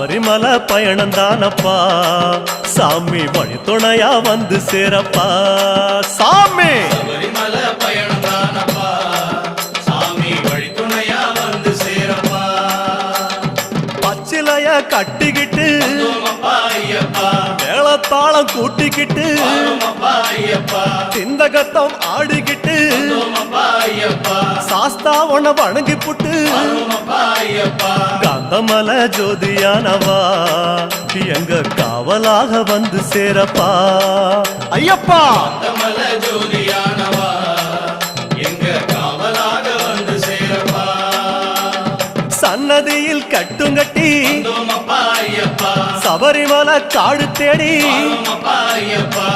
சபரிமலை பயணம் தானப்பா சாமி வழி துணையா வந்து சேரப்பா சாமி சபரிமலை பயணம் தானப்பா சாமி வழி துணையா வந்து சேரப்பா பச்சிலைய கட்டிக்கிட்டு ஐயப்பா மேளத்தாளம் கூட்டிக்கிட்டு ஐயப்பா சிந்தகத்தம் ஆடிக்கிட்டு ஐயப்பா சாஸ்தாவன வணங்கி புட்டு ஐயப்பா காந்தமல ஜோதியானவா எங்க காவலாக வந்து சேரப்பா ஐயப்பா காந்தமல ஜோதியானவா எங்க காவலாக வந்து சேரப்பா சன்னதியில் கட்டுங்கட்டி ஐயப்பா சபரிமலை காடு தேடி ஐயப்பா